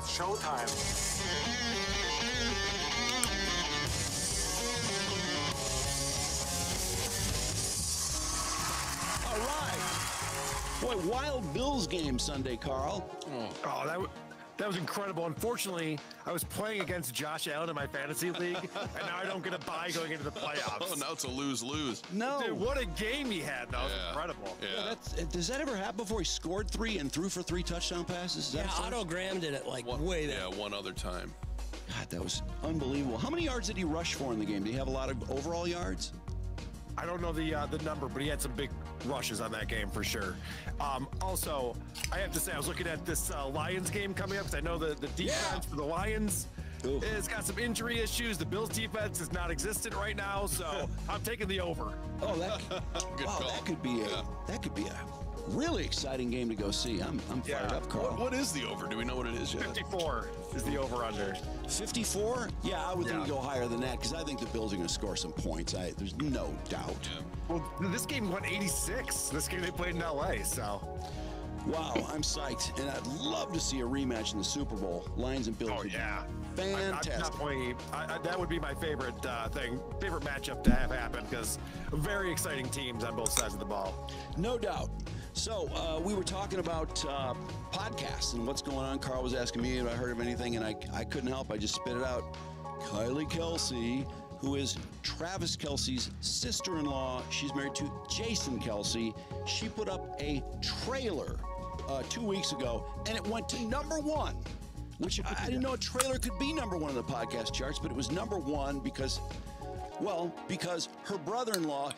It's showtime. All right. Boy, Wild Bills game Sunday, Carl. Oh, that was incredible. Unfortunately, I was playing against Josh Allen in my fantasy league, and now I don't get a bye going into the playoffs. Oh, now it's a lose-lose. No. Dude, what a game he had. That was incredible. Yeah. Does that ever happen before? He scored 3 and threw for 3 touchdown passes? Is that Otto Graham did it like way there. Yeah, one other time. God, that was unbelievable. How many yards did he rush for in the game? Did he have a lot of overall yards? I don't know the number, but he had some big rushes on that game for sure. Also, I have to say, I was looking at this Lions game coming up because I know the defense for the Lions has got some injury issues. The Bills defense is not existent right now, so I'm taking the over. Oh, that Good call. that could be a really exciting game to go see. I'm fired up, Carl. What is the over? Do we know what it is yet? 54 is the over-under. 54? Yeah, I would think go higher than that because I think the Bills are going to score some points. There's no doubt. Yeah. Well, this game went 86. This game they played in LA, so. Wow, I'm psyched, and I'd love to see a rematch in the Super Bowl. Lions and Bills. Oh yeah, fantastic. I'm definitely, that would be my favorite favorite matchup to have happen because very exciting teams on both sides of the ball. No doubt. So we were talking about podcasts and what's going on. Carl was asking me if I heard of anything, and I couldn't help. I just spit it out. Kylie Kelsey, who is Travis Kelsey's sister-in-law. She's married to Jason Kelsey. She put up a trailer 2 weeks ago, and it went to #1, which I didn't know a trailer could be #1 on the podcast charts, but it was #1 because her brother-in-law,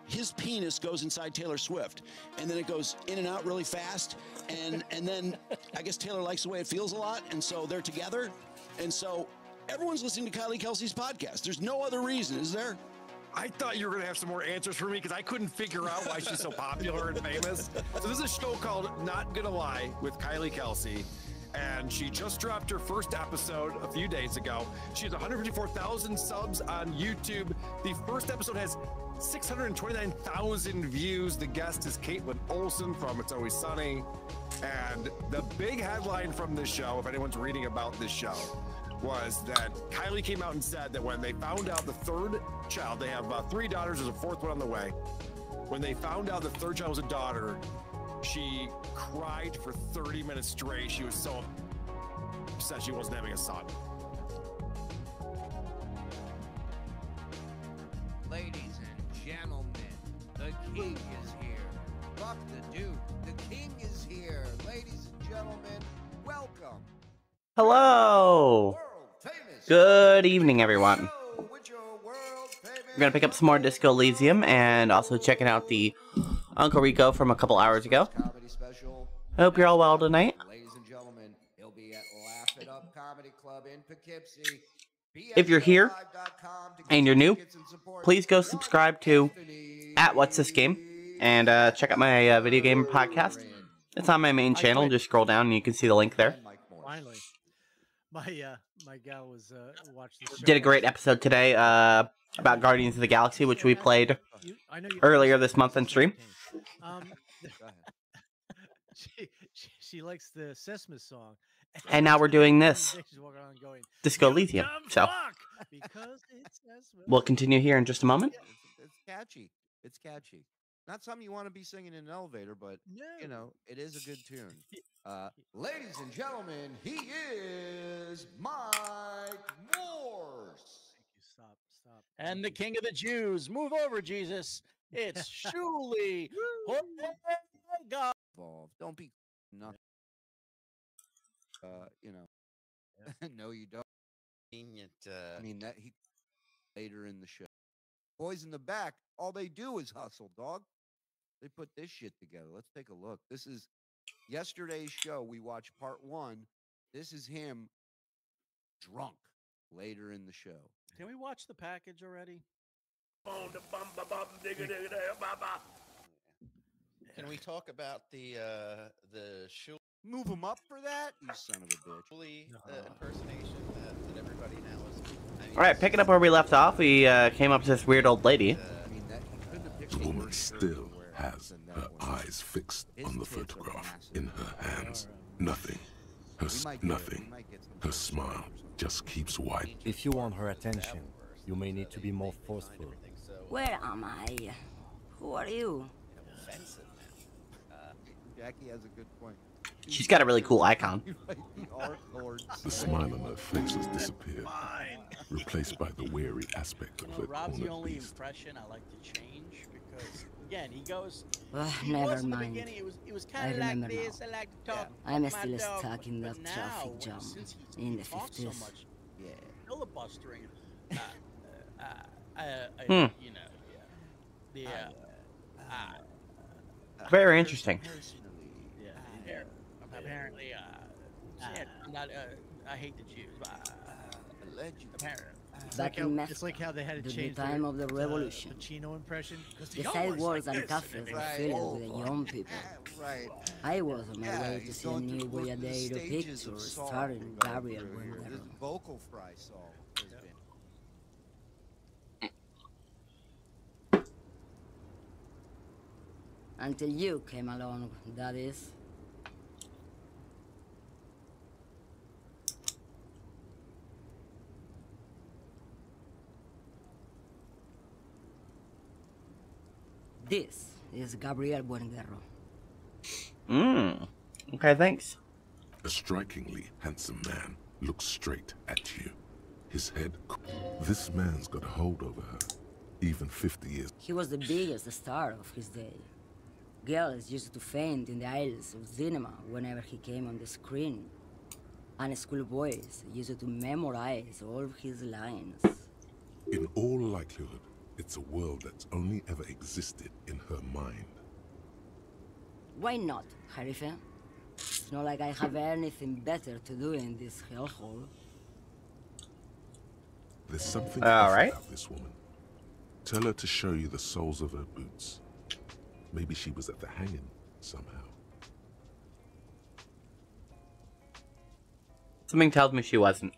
his penis goes inside Taylor Swift, and then it goes in and out really fast, and then I guess Taylor likes the way it feels a lot, and so they're together, and so everyone's listening to Kylie Kelsey's podcast. There's no other reason, is there? I thought you were going to have some more answers for me because I couldn't figure out why she's so popular and famous. So this is a show called Not Gonna Lie with Kylie Kelsey, and she just dropped her first episode a few days ago. She has 154,000 subs on YouTube. The first episode has 629,000 views. The guest is Caitlin Olsen from It's Always Sunny. And the big headline from this show, if anyone's reading about this show, was that Kylie came out and said that when they found out the third child, they have 3 daughters, there's a 4th one on the way. When they found out the 3rd child was a daughter, she cried for 30 minutes straight. She was so upset she wasn't having a son. Ladies and gentlemen, the king is here. Buck the Duke, the king is here. Ladies and gentlemen, welcome. Hello! Good evening, everyone. We're gonna pick up some more Disco Elysium and also checking out the Uncle Rico from a couple hours ago. I hope you're all well tonight. Ladies and gentlemen, he'll be at Laugh It Up Comedy Club in Poughkeepsie. If you're here and you're new, please go subscribe to What's This Game and check out my video game podcast. It's on my main channel. Just scroll down and you can see the link there. Finally, my gal was watching the show. Did a great episode today about Guardians of the Galaxy, which we played earlier this month on stream. She likes the Sesame song. And now we're doing this, Disco Elysium. So we'll continue here in just a moment. It's catchy. It's catchy. Not something you want to be singing in an elevator, but, you know, it is a good tune. Ladies and gentlemen, he is Mike Morse. Stop. And the king of the Jews. Move over, Jesus. It's Shuli. Oh, God. Don't be nothing. You know. No, you don't. I mean, that he later in the show. Boys in the back, all they do is hustle, dog. They put this shit together. Let's take a look. This is yesterday's show. We watched part 1. This is him drunk later in the show. Can we watch the package already? Can we talk about the Shuli? Move him up for that, you son of a bitch. Impersonation that everybody now is. All right, picking up where we left off, we came up to this weird old lady. The woman still has her eyes fixed on the photograph in her hands. Nothing Nothing. Her smile just keeps wide. If you want her attention, you may need to be more forceful. Where am I? Who are you? Jackie has a good point. She's got a really cool icon. The smile on her face has disappeared, replaced by the weary aspect of her Rob's the cornered only beast. impression I like to change because, again, he goes. Never mind. It was I kind of remember like this. now. I like to talk. I'm with my still dog, stuck in but that now, traffic jam since in the talks 50s. So much, filibustering. You know, Very interesting. Yeah, apparently, shit, I'm not, I hate the Jews. Apparently. Back in Mexico, it's like how they had to the change time of the revolution. Pacino impression. The sidewalks and cafes were filled with the young people. Right. I was on my way to he's see a going new through the Boyadero stages of picture Saul starring right Gabriel here. This Bondero. vocal fry Saul has been. Until you came along, that is. This is Gabriel Buenguerro. Okay, thanks. A strikingly handsome man looks straight at you. His head... This man's got a hold over her, even 50 years. He was the biggest star of his day. Girls used to faint in the aisles of cinema whenever he came on the screen. And schoolboys used to memorize all his lines. In all likelihood, it's a world that's only ever existed in her mind. Why not, Harife? It's not like I have anything better to do in this hellhole. There's something All off right. about this woman. Tell her to show you the soles of her boots. Maybe she was at the hanging somehow. Something tells me she wasn't.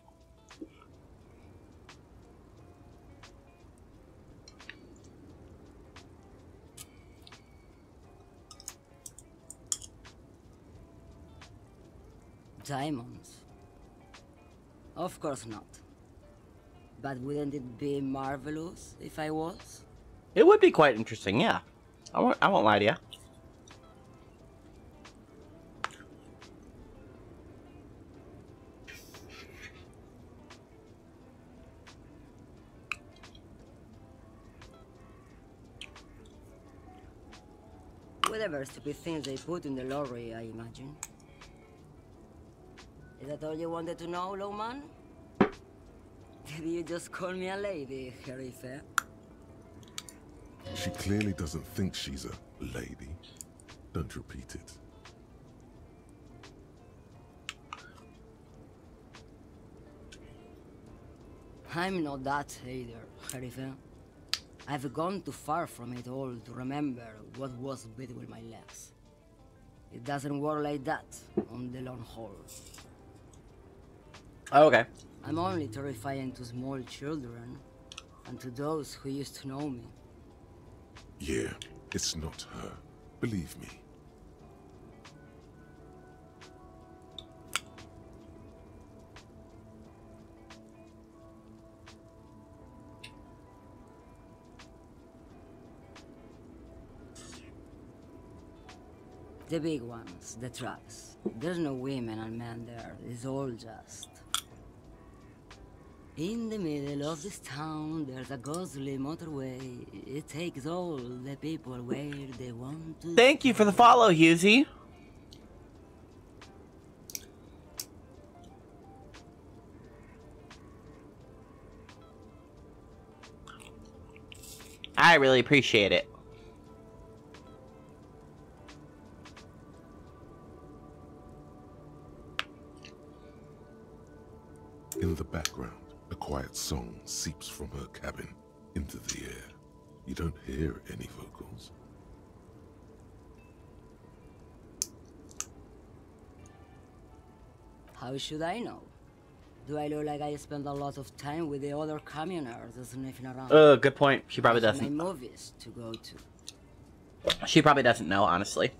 Diamonds? Of course not. But wouldn't it be marvelous if I was? It would be quite interesting, yeah. I won't lie to you. Whatever stupid things they put in the lorry, I imagine. Is that all you wanted to know, Lowman? Did you just call me a lady, Harife? She clearly doesn't think she's a lady. Don't repeat it. I'm not that either, Harife. I've gone too far from it all to remember what was between my legs. It doesn't work like that on the long haul. Oh, okay. I'm only terrifying to small children and to those who used to know me. Yeah, it's not her. Believe me. The big ones, the trucks. There's no women and men there. It's all just... In the middle of this town, there's a ghostly motorway. It takes all the people where they want to... Thank you for the follow, Husey. I really appreciate it. In the background, a quiet song seeps from her cabin into the air. You don't hear any vocals. How should I know? Do I look like I spend a lot of time with the other communers sniffing around? Good point. She probably I have doesn't. my movies to go to. She probably doesn't know, honestly.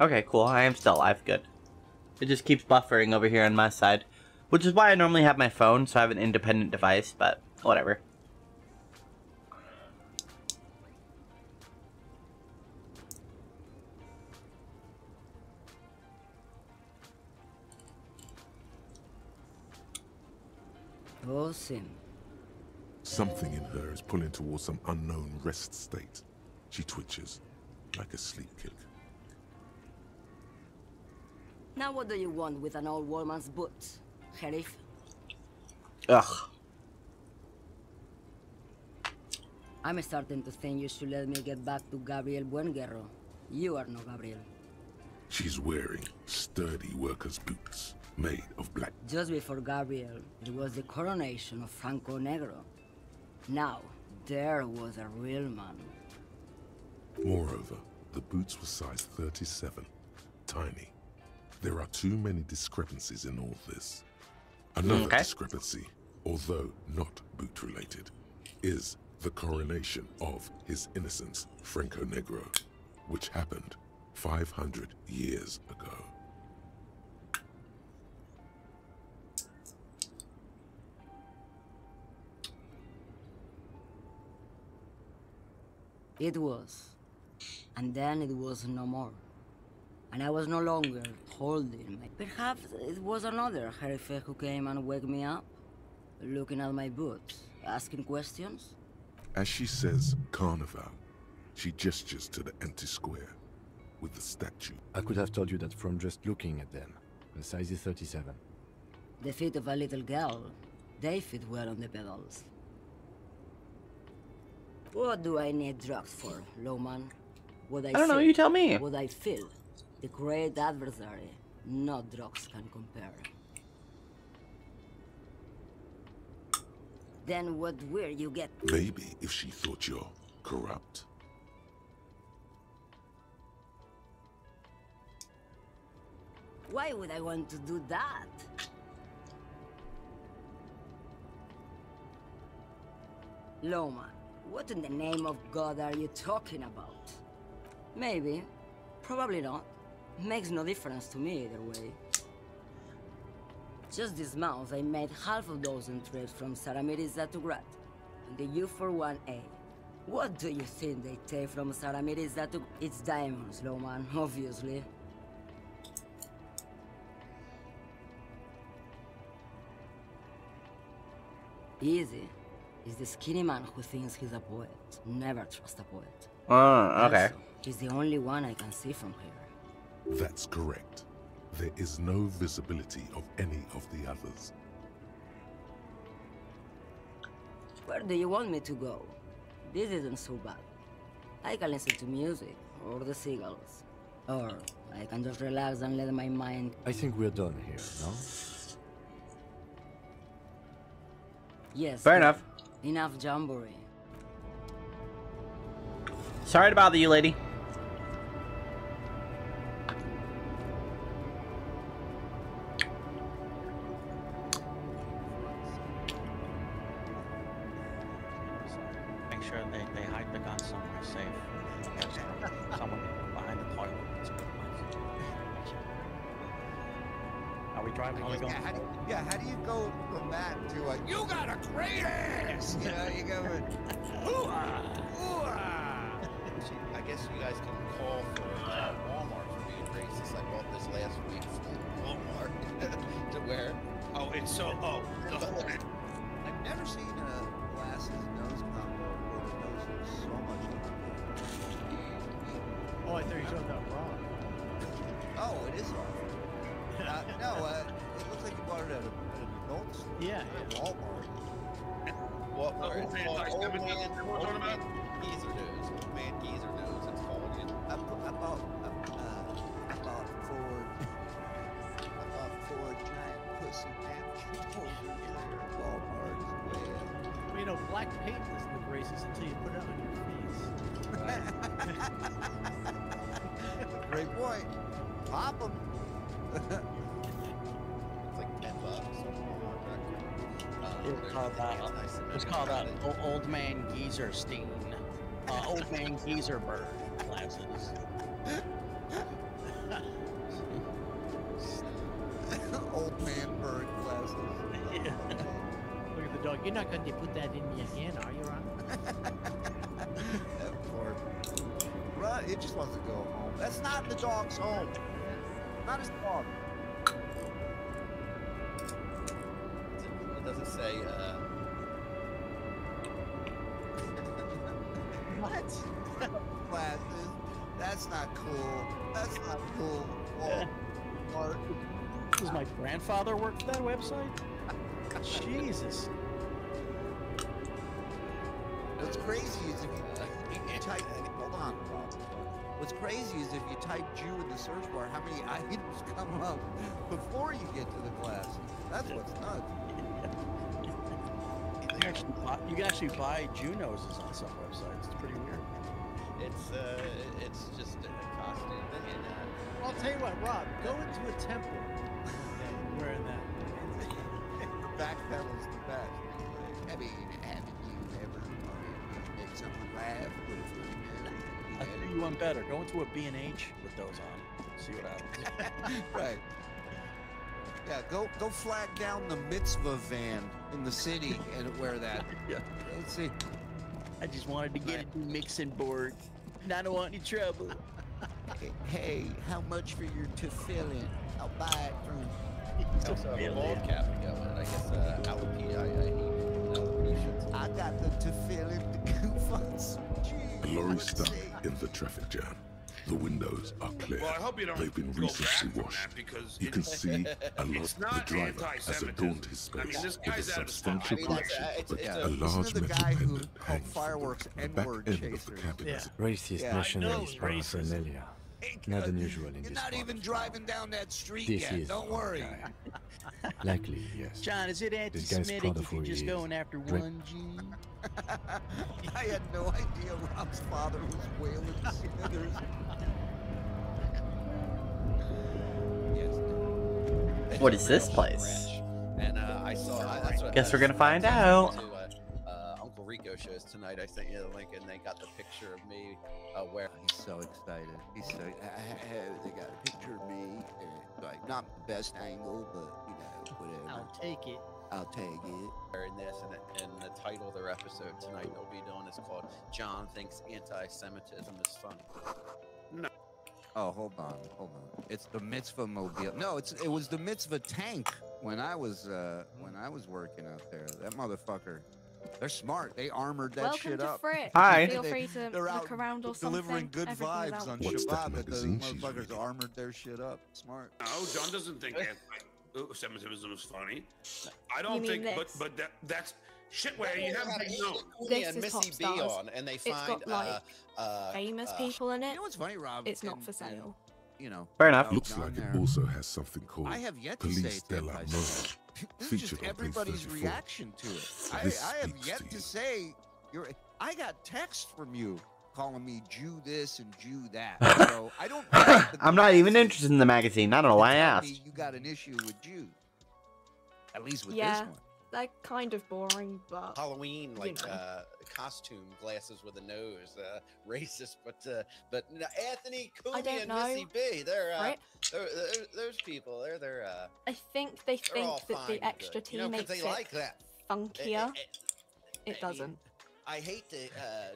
Okay, cool. I am still alive. Good. It just keeps buffering over here on my side. Which is why I normally have my phone, so I have an independent device, but whatever. Awesome. Something in her is pulling towards some unknown rest state. She twitches, like a sleep kick. Now what do you want with an old woman's boots, Sheriff? Ugh. I'm starting to think you should let me get back to Gabriel Buenguerro. You are no Gabriel. She's wearing sturdy worker's boots, made of black. Just before Gabriel, it was the coronation of Franco Negro. Now, there was a real man. Moreover, the boots were size 37, tiny. There are too many discrepancies in all this. Another discrepancy, although not boot-related, is the coronation of His Innocence, Franco Negro, which happened 500 years ago. It was. And then it was no more. And I was no longer holding my... Perhaps it was another Sheriff who came and woke me up, looking at my boots, asking questions. As she says Carnival, she gestures to the empty square with the statue. I could have told you that from just looking at them. The size is 37. The feet of a little girl, they fit well on the pedals. What do I need drugs for, Lowman? What I don't know, you tell me. What I feel. The great adversary. No drugs can compare. Then what will you get? Maybe if she thought you're corrupt. Why would I want to do that? Loma, what in the name of God are you talking about? Maybe. Probably not. Makes no difference to me either way. Just this month, I made half a dozen trips from Saramiriza to Grat, and the U41A. What do you think they take from Saramiriza to... It's diamonds, Lowman, obviously. Easy. He's the skinny man who thinks he's a poet. Never trust a poet. Oh, okay. Also, he's the only one I can see from here. That's correct. There is no visibility of any of the others. Where do you want me to go? This isn't so bad. I can listen to music, or the seagulls. Or I can just relax and let my mind... I think we're done here, no? Yes. Fair enough. Enough jamboree. Sorry to bother you, lady. Make sure they hide the gun somewhere safe. Someone behind the toilet. That's a good place. Are we driving? Are we going? How do you go from that to a, you got a great ass? You know, you go with, I guess you guys can call for Walmart for being racist. I bought this last week from Walmart to wear. oh, it's so, I've never seen a glasses nose combo where the nose is so much Oh, I thought you showed that wrong. Oh, it is wrong. No, it looks like you bought it at an adult store. Yeah, Walmart. Walmart. It's called Old Man Geezer Nose. Old Man Geezer Nose. It's called. I bought four giant pussy napkins over there at Walmart as well. Well, you know, black paint doesn't look racist until you put it on your face. Great point. Pop them. It's like $10. It's called Old Man Geezer Steen. Old Man Geezer Bird glasses. Old man bird glasses. Yeah. Look at the dog. You're not going to put that in me again, are you, Ron? That poor. Run. It just wants to go home. That's not the dog's home. Not his dog. It doesn't say. What? Glasses. That's not cool. That's not cool. Oh, Mark. Does my grandfather work for that website? Jesus. What's crazy is if you type. Hold on, Rob. What's crazy is if you type Jew in the search bar, how many items come up before you get to the glasses. That's what's nuts. You can actually buy Jew noses on some websites. It's pretty weird. It's just a costume. And, I'll tell you what, Rob, go into a temple wearing that. Backpedals the best. I mean, haven't you ever made someone laugh with a I'll tell you one better. Go into a B&H with those on. See what happens. Right. Yeah, go flag down the mitzvah van in the city and wear that. Yeah. Let's see. I just wanted to get a new mixing board. And I don't want any trouble. Hey, how much for your tefillin? I'll buy it from. also have a bald cap to go in. I guess alopecia. I hate alopecia. I got the tefillin to goof on some A lorry stuck in the traffic jam. The windows are clear. Well, I hope you don't They've been go recently back from washed. that because You can see a lot. it's The not driver has anti-Semitism. adorned his space I mean, this with a guy's out of substantial style. collection of it's a Listen large to the metal guy who pendant called hanging from fireworks the back N-word end of the chasers. cabinet. Racist Yeah. nationalist No, racist. paraphernalia. Not unusual in You're this not part even of driving down that street This yet. is Don't our worry. guy. Likely, yes. John, is it This guy's anti-Semitic proud of if who you're he just is. going after Drink. one gene? I had no idea Rob's father was Waylon Smithers. What is this place? And I saw. That's what, Guess we're gonna find I out. To, Uncle Rico shows tonight. I sent you the link, and they got the picture of me where. He's so excited. He's so. They got a picture of me. Like not the best angle, but you know whatever. I'll take it. I'll take it. In this, and the title of their episode tonight they'll be doing is called "John Thinks Anti-Semitism is Funny." No. Oh, hold on. It's the mitzvah mobile. No, it was the mitzvah tank when I was working out there. That motherfucker. They're smart. They armored that Welcome shit to up. Fritz. Hi. Feel free to They're out look around or something. delivering good Everything's vibes out. on What's that Shabbat, but those magazine she's motherfuckers reading? armored their shit up. Smart. No, John doesn't think anti-Semitism is funny. I You don't mean think, this? but that's shit. Where you haven't been known. This and is Missy Pop B Stars. on, and they It's find got like famous people in it. You know what's funny, Rob? It's not And- for sale. You know. Fair enough. Looks down like there. it also has something called I have yet to say Police it's de la anti-Semitic. Mode. This is Featured just on page everybody's 34. reaction to it. This I have speaks yet to to you. say I got text from you calling me Jew this and Jew that. So I don't. I'm not even interested in the magazine. I don't know why I asked. You got an issue with Jews. At least with Yeah. this one. They're kind of boring, but Halloween you like know. costume, glasses with a nose, racist, but no, Anthony Cooney I don't and know. Missy B, Right? they're those people, they're I think they they're all think that fine the and extra good, T you know, 'cause makes they it like that. funkier. I It doesn't. I hate to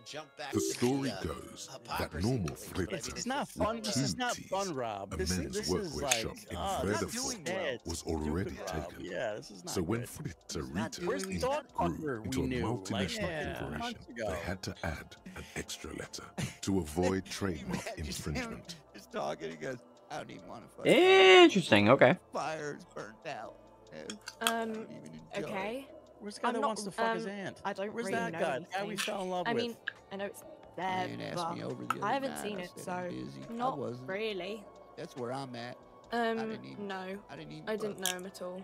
jump back. The to story the, goes that hypocrisy normal police, but I flip mean, It's not with fun. This is two not Ts, fun, Rob. a This men's is workwear like, shop in oh, this is Weatherford sad, was stupid, already Rob. taken. Yeah, this is not So when good. Fritzer not Retail Where's the Inc. dog grew fucker into we a knew? Like, multinational yeah, corporation, months ago. they had to add an extra letter to avoid trademark infringement. Just talking, he goes, I don't even want to fuck. Interesting. Okay. Fire's burnt out. Okay. Where's the guy I'm that not, wants to fuck his aunt? I don't Where's really that know guy? The guy we anything. fell in love I with. mean, I know it's there, Man asked me over the but other I haven't night, seen I it, said, so "I'm busy." I not wasn't. really. That's where I'm at. didn't even- No, I didn't even. I didn't know him at all.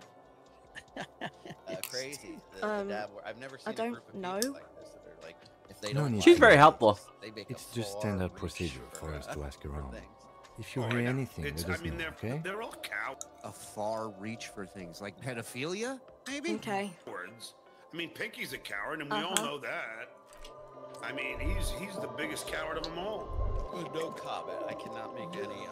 crazy. The dad, I've never seen I a don't group of know. people like this that are like, if they No don't need like She's to. very it, helpful. they make It's a just far standard reach procedure for us to ask around. things. If you Oh, hear yeah. anything, let I us mean, know, okay? they're all cowards. A far reach for things like pedophilia, maybe. Okay. I mean, Pinky's a coward, and we all Uh-huh. know that. I mean, he's the biggest coward of them all. No comment. I cannot make any.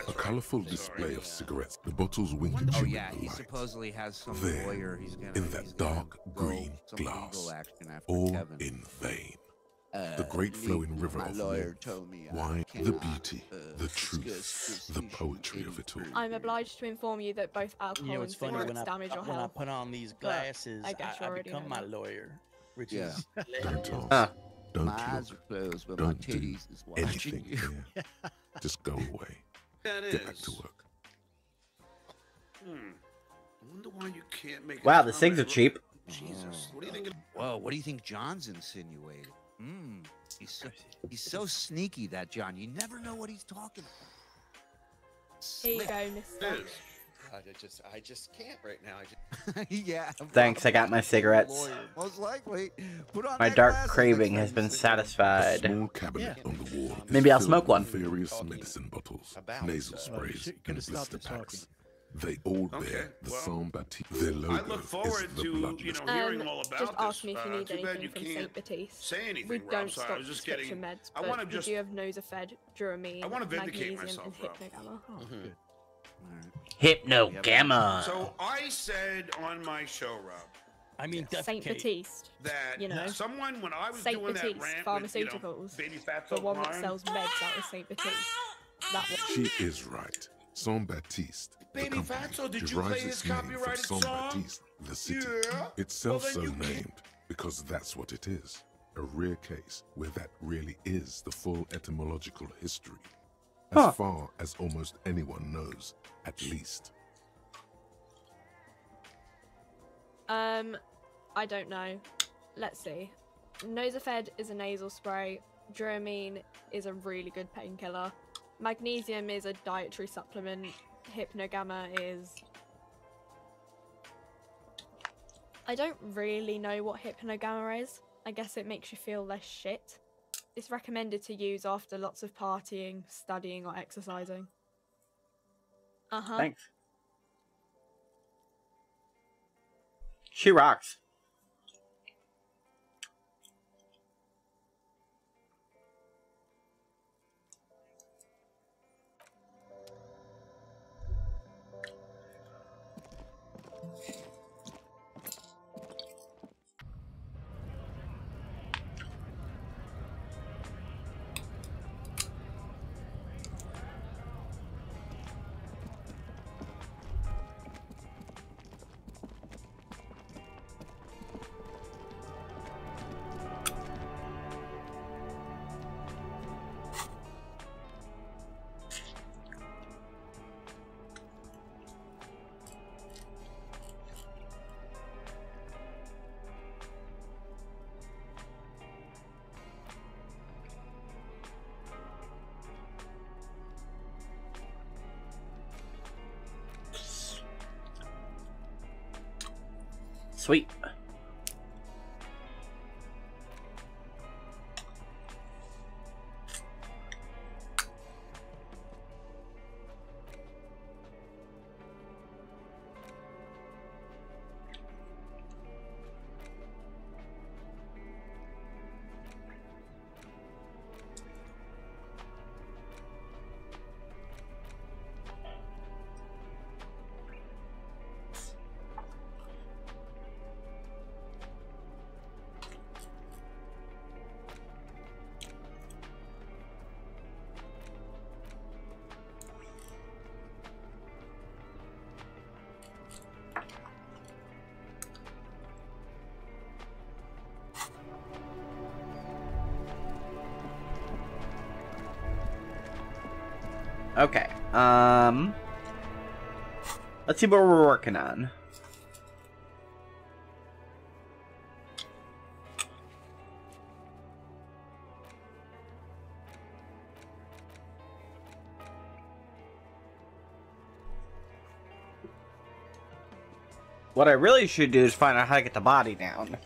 A colorful display of cigarettes. The bottles wink at Oh you yeah, in the he light. supposedly has some There, lawyer. He's gonna in that dark green some glass, legal action after all Kevin. in vain. The great flowing river my of lawyer warmth, told me I wine, the cannot, beauty, the truth, the poetry of it all. I'm obliged to inform you that both alcohol You know, and it's funny when cigarettes damage your when I health. put on these But glasses, I guess you I already become know my that. lawyer, which Yeah. is Don't hilarious. talk. Don't My eyes look. are closed, but my Don't do titties is watching anything you. here. Just go away. That Get back is. to work. I wonder why you can't make. Wow, a the cigs are comment. cheap. Jesus, what do you think? Of Whoa, what do you think John's insinuating? He's so sneaky, that John. You never know what he's talking about. Here you go, mister. this? God, I just can't right now. I just. Yeah. Thanks, I got my cigarettes. Most likely. Put on My that dark glasses craving next has time been you see him. satisfied. Small cabinet on the wall. is Maybe I'll filled smoke one. with various medicine bottles, About, nasal so- sprays, shit, and could've stopped blister us packs. They all bear Okay, the well, Saint Baptiste. Their logo I look forward is the to bloodless. hearing all about Just this. ask me if you need too bad anything you from can't Saint Baptiste. say anything, We Rob. don't So I stock was just prescription getting. meds, I but want to we just. do have Nosafed, Duramine, I wanna vindicate magnesium, myself, and Rob. Hypnogamma. Oh, good. Hypnogamma. So I said on my show, Rob, I mean, Saint defecate. Baptiste, that you know, someone when I was Saint doing Baptiste that rant Pharmaceuticals, with, baby fat the one that sells meds out of Saint Baptiste. That one. She is right. Saint Baptiste, the Baby company, Fatso, did you derives play its his name from copyrighted Saint song? Baptiste, the city. Yeah. Itself Well, then so you can- named because that's what it is. A rare case where that really is the full etymological history. As far as almost anyone knows, at least. I don't know. Let's see. Nosafed is a nasal spray. Duramine is a really good painkiller. Magnesium is a dietary supplement. Hypnogamma is... I don't really know what Hypnogamma is. I guess it makes you feel less shit. It's recommended to use after lots of partying, studying, or exercising. Uh-huh. Thanks. She rocks. Sweet. Okay. Let's see what we're working on. What I really should do is find out how to get the body down.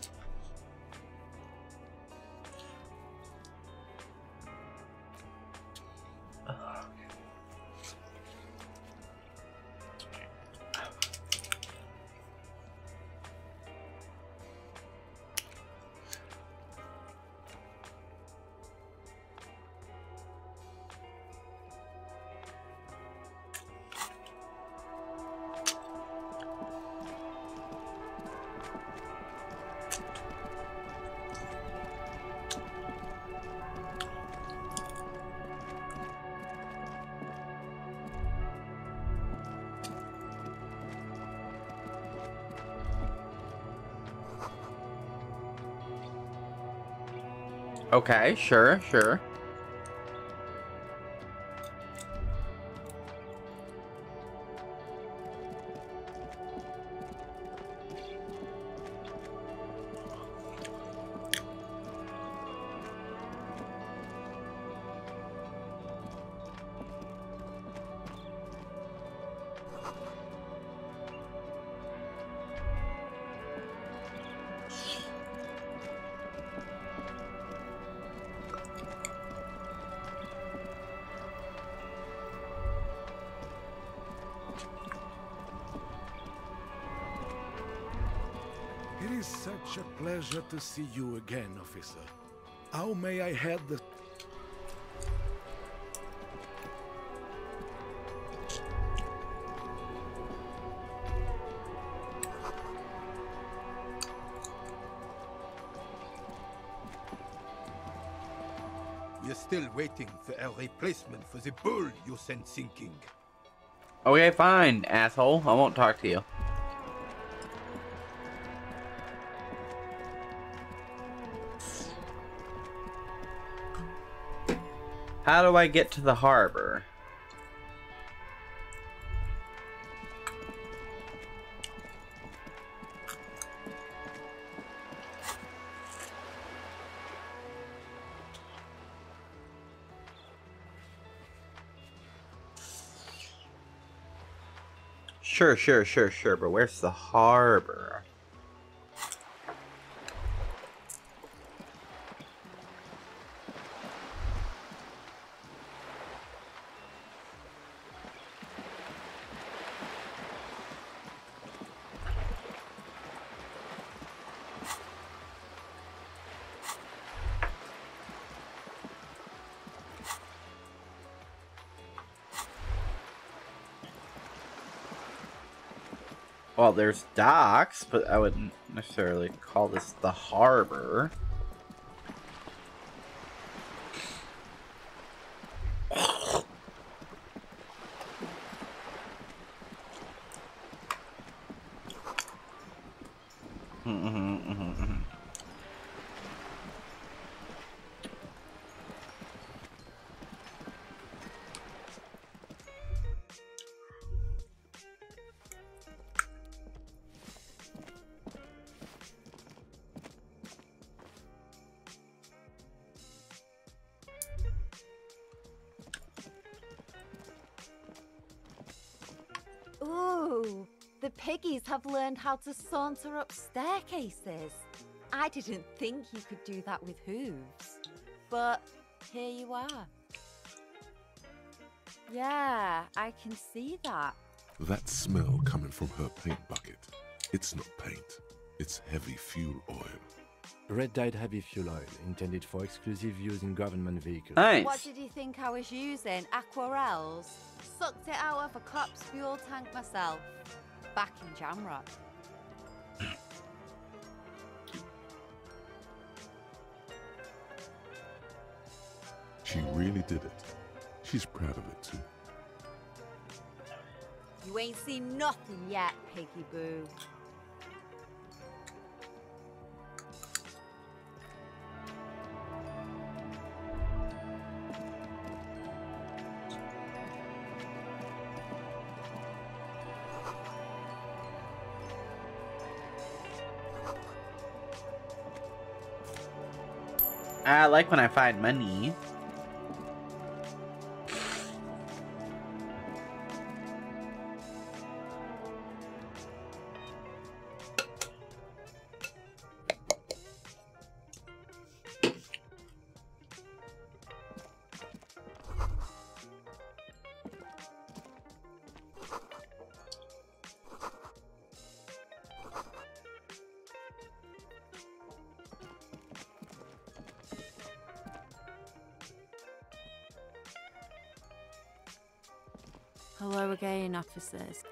Okay, sure, sure. It is such a pleasure to see you again, officer. How may I head the... We're still waiting for a replacement for the bull you sent sinking. Okay, fine, asshole. I won't talk to you. How do I get to the harbor? Sure, but where's the harbor? Well, there's docks, but I wouldn't necessarily call this the harbor. Ooh, the piggies have learned how to saunter up staircases. I didn't think you could do that with hooves, but here you are. Yeah, I can see that. That smell coming from her paint bucket. It's not paint. It's heavy fuel oil. Red-dyed heavy fuel oil, intended for exclusive use in government vehicles. Nice. What did you think I was using? Aquarels? Sucked it out of a cop's fuel tank myself. Back in Jamrock. She really did it. She's proud of it too. You ain't seen nothing yet, Piggy Boo. I like when I find money. Hello again, officers.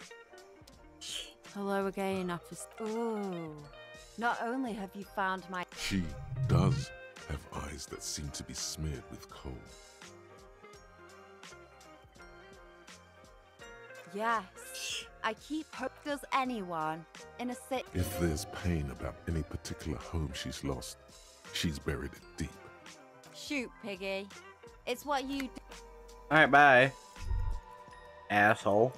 Hello again, officer. Ooh. Not only have you found my... She does have eyes that seem to be smeared with coal. Yes. I keep hope. Does anyone in a city... If there's pain about any particular home she's lost, she's buried it deep. Shoot, Piggy. It's what you do. Alright, bye. Asshole.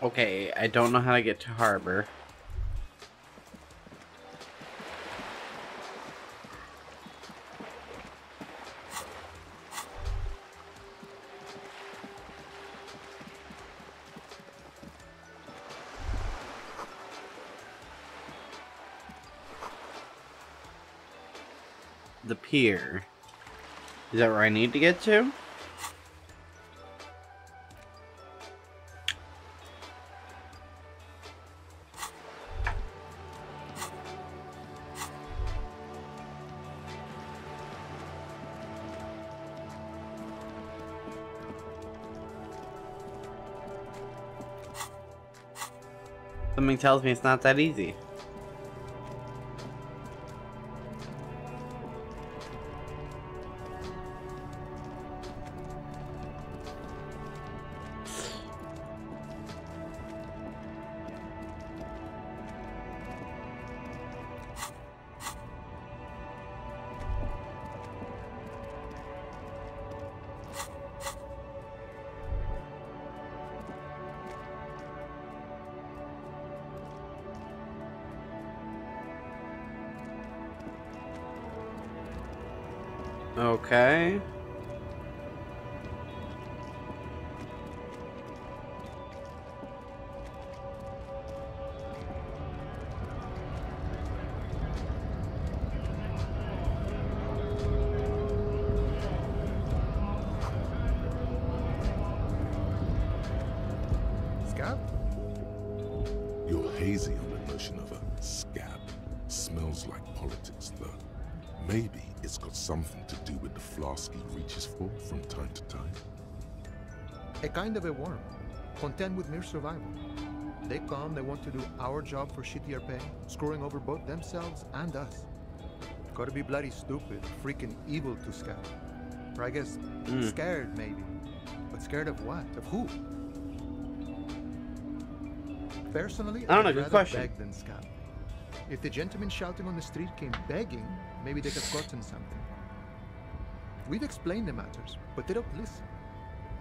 Okay, I don't know how to get to harbor. The pier. Is that where I need to get to? Something tells me it's not that easy. Okay. Scab? You're hazy on the notion of a scab. Smells like politics, though. Maybe it's got something to do with the flask he reaches for from time to time. A kind of a worm, content with mere survival. They come, they want to do our job for shittier pay, screwing over both themselves and us. Gotta be bloody stupid, freaking evil to scab. Or I guess, scared maybe. But scared of what? Of who? Personally, I don't know, I'd good rather question. beg than scab. If the gentleman shouting on the street came begging, maybe they could have gotten something. We've explained the matters, but they don't listen.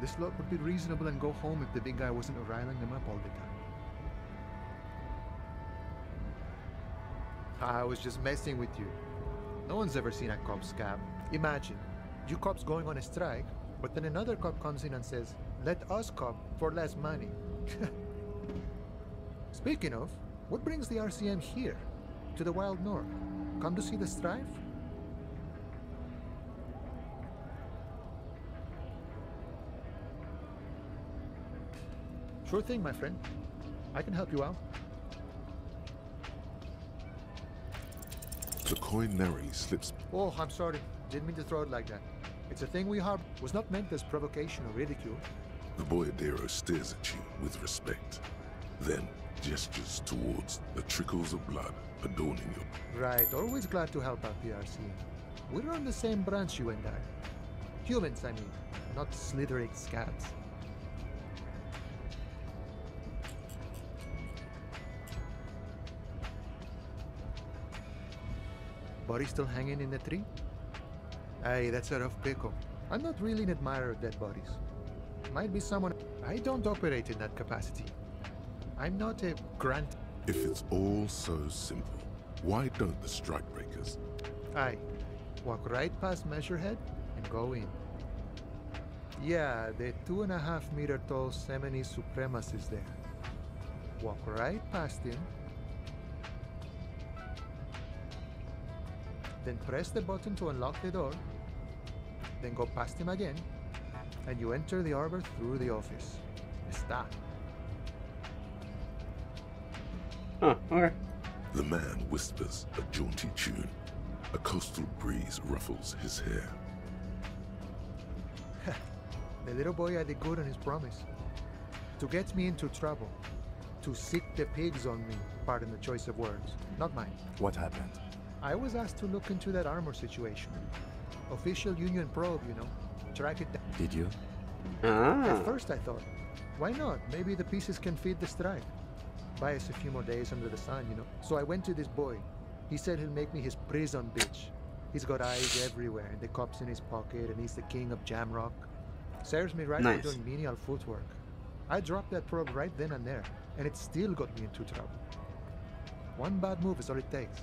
This lot would be reasonable and go home if the big guy wasn't riling them up all the time. I was just messing with you. No one's ever seen a cop scab. Imagine, you cops going on a strike, but then another cop comes in and says, let us cop for less money. Speaking of, what brings the RCM here? To the wild north? Come to see the strife? Sure thing, my friend. I can help you out. The coinary slips. Oh, I'm sorry. Didn't mean to throw it like that. It's a thing we harbor. Was not meant as provocation or ridicule. The boyadero stares at you with respect, then gestures towards the trickles of blood adorning your... Right, always glad to help out the RCM. We're on the same branch, you and I. Humans, I mean, not slithering scabs. Body still hanging in the tree? Hey, that's a rough pickle. I'm not really an admirer of dead bodies. Might be someone... I don't operate in that capacity. I'm not a grant... If it's all so simple, why don't the strikebreakers? Aye. Walk right past Measurehead and go in. Yeah, the 2.5 meter tall Semini Supremus is there. Walk right past him. Then press the button to unlock the door. then go past him again, and you enter the arbor through the office. Está. Huh, okay. The man whispers a jaunty tune. A coastal breeze ruffles his hair. The little boy had it good on his promise. To get me into trouble. To sick the pigs on me, pardon the choice of words. Not mine. What happened? I was asked to look into that armor situation. Official Union probe, you know. Track it down. Did you? At first I thought, why not? Maybe the pieces can feed the strike. Buy us a few more days under the sun, you know. So I went to this boy. He said he'll make me his prison bitch. He's got eyes everywhere and the cops in his pocket, and he's the king of Jamrock. Serves me right for doing menial footwork. I dropped that probe right then and there, and it still got me into trouble. One bad move is all it takes.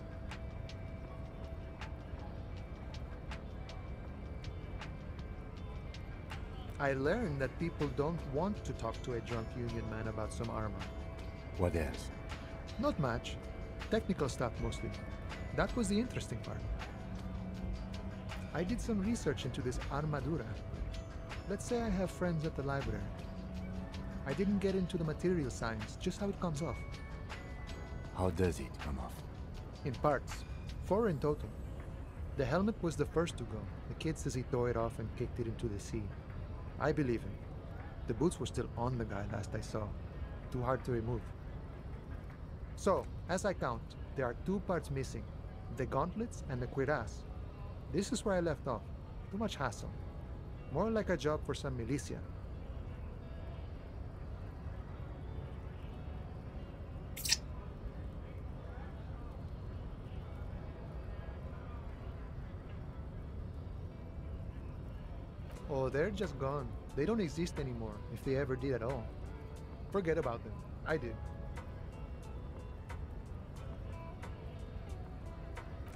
I learned that people don't want to talk to a drunk Union man about some armor. What else? Not much. Technical stuff mostly. That was the interesting part. I did some research into this armadura. Let's say I have friends at the library. I didn't get into the material science, just how it comes off. How does it come off? In parts. 4 in total. The helmet was the first to go. The kid says he tore it off and kicked it into the sea. I believe him. The boots were still on the guy last I saw. Too hard to remove. So, as I count, there are 2 parts missing. The gauntlets and the cuirass. This is where I left off. Too much hassle. More like a job for some militia. Oh, they're just gone. They don't exist anymore, if they ever did at all. Forget about them. I did.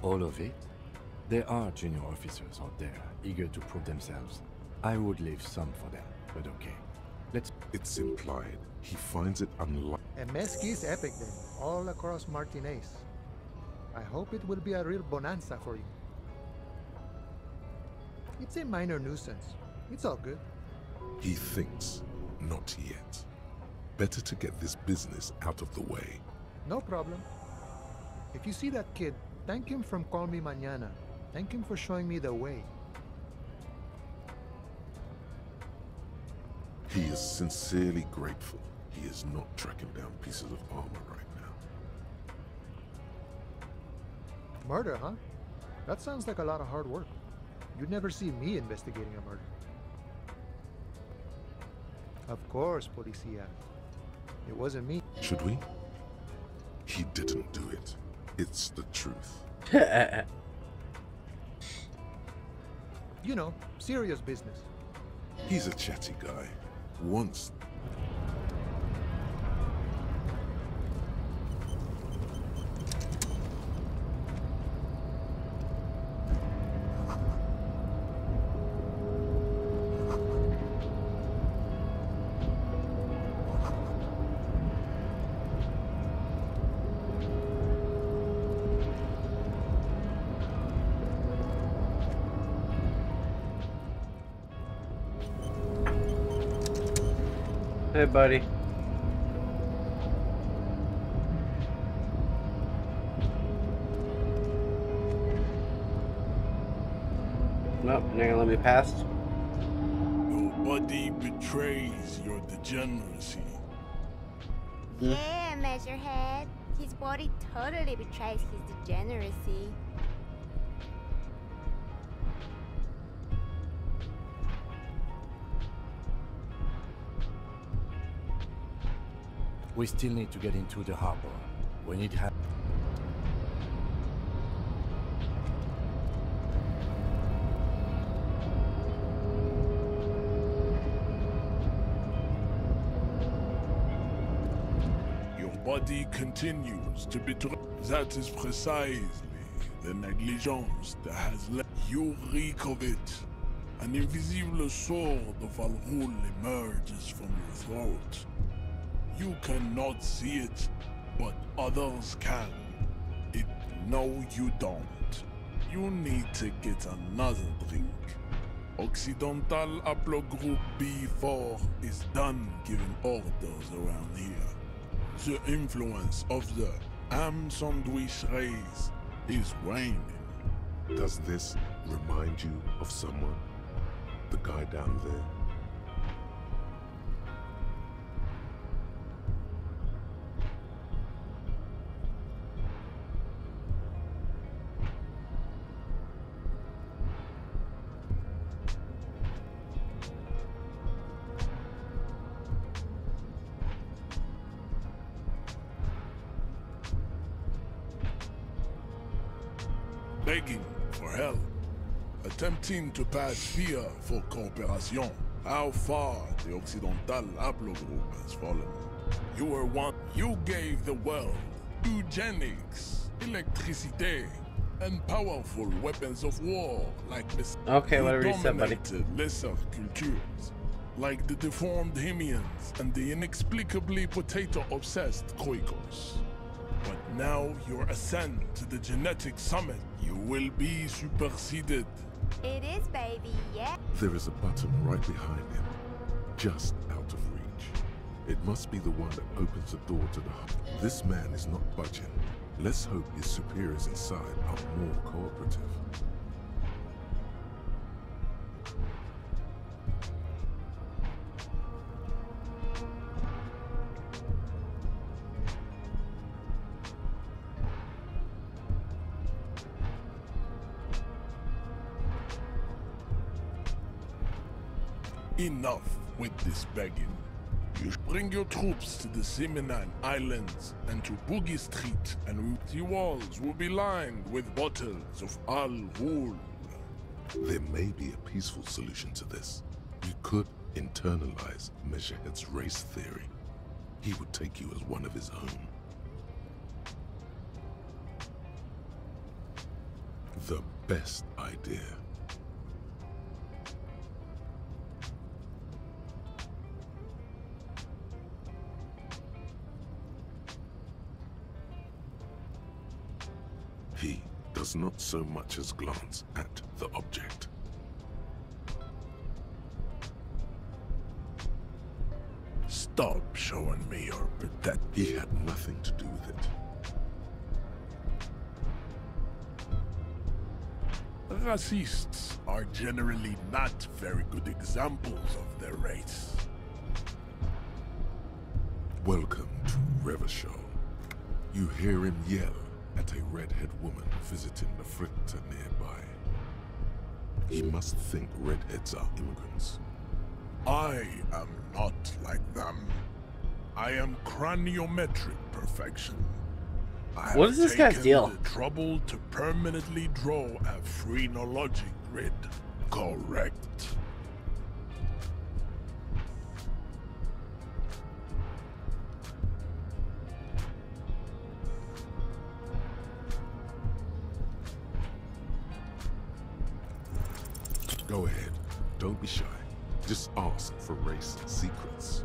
All of it? There are junior officers out there, eager to prove themselves. I would leave some for them, but okay. It's implied. He finds it unlikely. A mesquite epic then, all across Martinez. I hope it will be a real bonanza for you. It's a minor nuisance. It's all good. He thinks, not yet. Better to get this business out of the way. No problem. If you see that kid, thank him from Call Me Mañana. Thank him for showing me the way. He is sincerely grateful he is not tracking down pieces of armor right now. Murder, huh? That sounds like a lot of hard work. You'd never see me investigating a murder. Of course, Policia. It wasn't me. Should we? He didn't do it. It's the truth. You know, serious business. He's a chatty guy. Once. Hey, buddy. Nope, you're gonna let me pass. Nobody betrays your degeneracy. Yeah, Measurehead. His body totally betrays his degeneracy. We still need to get into the harbor. We need help. Your body continues to betray. That is precisely the negligence that has led you reek of it. An invisible sword of Al-Ghul emerges from your throat. You cannot see it, but others can. No, you don't. You need to get another drink. Occidental Haplogroup B4 is done giving orders around here. The influence of the ham sandwich race is waning. Does this remind you of someone? The guy down there? Begging for help, attempting to pass fear for cooperation. How far the Occidental Haplogroup has fallen. You were one. You gave the world eugenics, electricity, and powerful weapons of war like this. Okay, whatever you said, buddy. Lesser cultures, like the deformed Hemians and the inexplicably potato-obsessed Khoikos. But now your ascent to the genetic summit, you will be superseded. It is, baby, yeah. There is a button right behind him, just out of reach. It must be the one that opens the door to the hub. This man is not budging. Let's hope his superiors inside are more cooperative. Enough with this begging. You bring your troops to the Seminine Islands and to Boogie Street, and the walls will be lined with bottles of Al Ghul. There may be a peaceful solution to this. You could internalize Measurehead's race theory. He would take you as one of his own. The best idea. He does not so much as glance at the object. Stop showing me your pathetic. He had nothing to do with it. Racists are generally not very good examples of their race. Welcome to Revachol. You hear him yell at a redhead woman visiting the fritter nearby. He must think redheads are immigrants. I am not like them. I am craniometric perfection. I What is this guy's deal? The trouble to permanently draw a phrenologic grid. Correct. Go ahead. Don't be shy. Just ask for race secrets.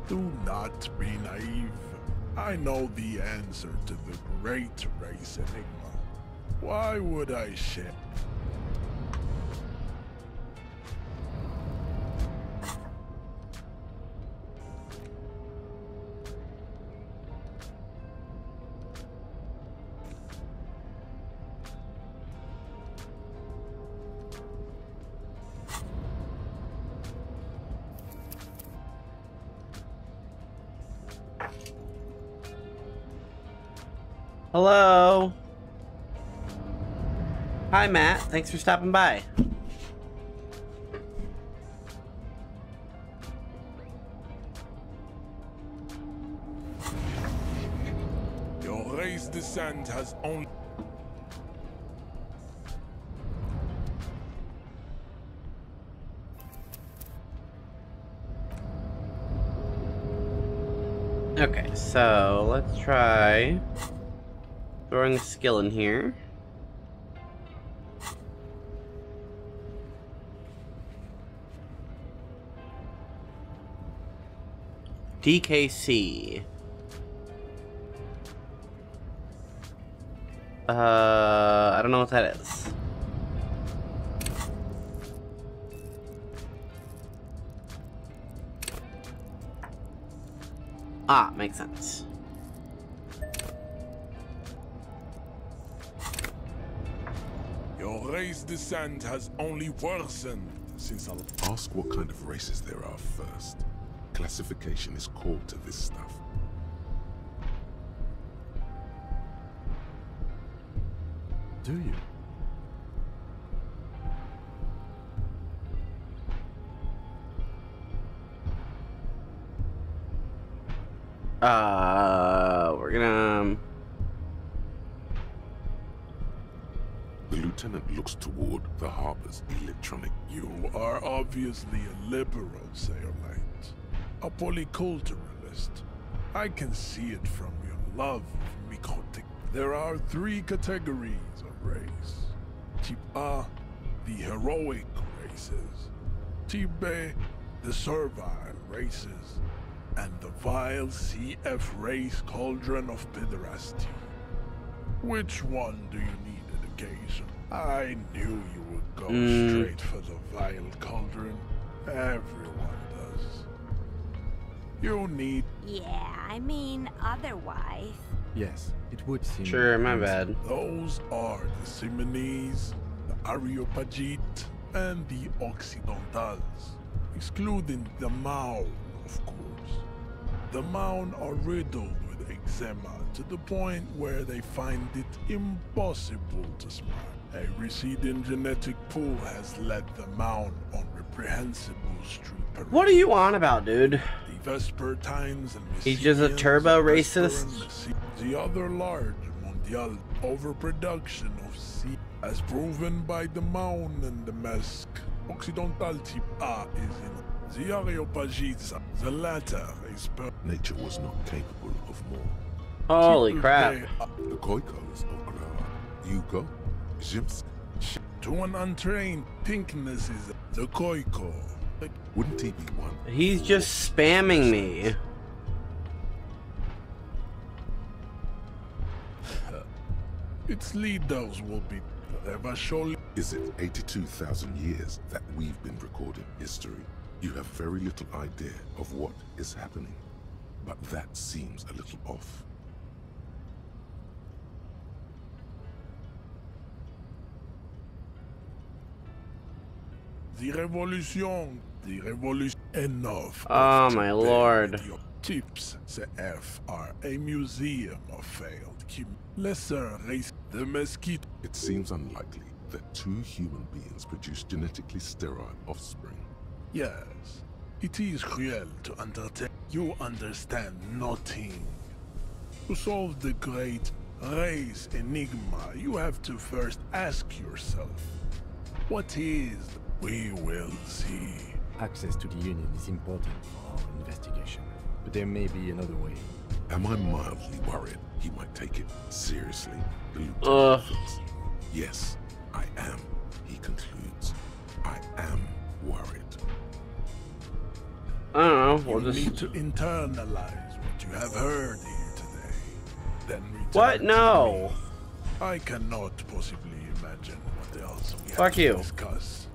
Do not be naive. I know the answer to the great race enigma. Why would I share? Hello. Hi, Matt. Thanks for stopping by. Your race descent has only... Okay, so let's try throwing a skill in here. DKC. I don't know what that is. Ah, makes sense. Your race descent has only worsened since I... Ask what kind of races there are first. Classification is core to this stuff. Do you? We're gonna... The lieutenant looks toward the harbor's electronic. You are obviously a liberal, Sailorite. A polyculturalist. I can see it from your love of microtech. There are 3 categories of race. Type A, the heroic races. Type B, the servile races. And the vile CF race cauldron of pederasty. Which one do you need an occasion? I knew you would go straight for the vile cauldron. Everyone does. You need... Yeah, I mean, otherwise. Yes, it would seem... Sure, my bad. Those are the Simonese, the Areopagite, and the Occidentals. Excluding the Maun, of course. The Maun are riddled with eczema to the point where they find it impossible to smile. A receding genetic pool has led the Maun on reprehensible street parades. What are you on about, dude? The Vespertines and He's just a turbo racist. The other large mondial overproduction of sea, as proven by the Maun and the Mesk. Occidental type A is in the Areopagites. The latter is Nature was not capable of more. Holy crap. The Koikos of Grava, Yugo, Zimsk. To an untrained, pinkness is the Koiko. Wouldn't he be one? He's just spamming me. Its leaders will be ever surely. Is it 82,000 years that we've been recording history? You have very little idea of what is happening, but that seems a little off. The revolution. Enough. Oh my lord. Your tips, CF, are a museum of failed. Lesser race, the mosquito. It seems unlikely that 2 human beings produce genetically sterile offspring. Yes, it is cruel to undertake. You understand nothing. To solve the great race enigma, you have to first ask yourself, what is? We will see. Access to the Union is important for our investigation, but there may be another way. Am I mildly worried he might take it seriously? The lieutenant thinks. Yes, I am, he concludes. I am worried. I don't know, we'll You just... need to internalize what you have heard here today. Then return What? to No. me. I cannot possibly imagine what else we Fuck have you. to discuss.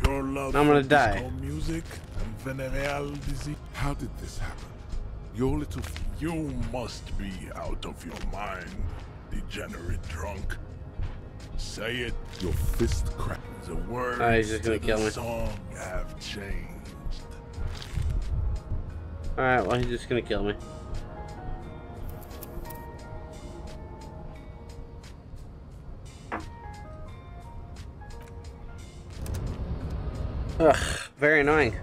Your love I'm gonna for die. disco music and venereal disease. How did this happen? Your little... You must be out of your mind, degenerate drunk. Say it. Your fist cracked. The words he's just gonna to kill the me. song have changed. Alright, well, he's just gonna kill me. Ugh, very annoying.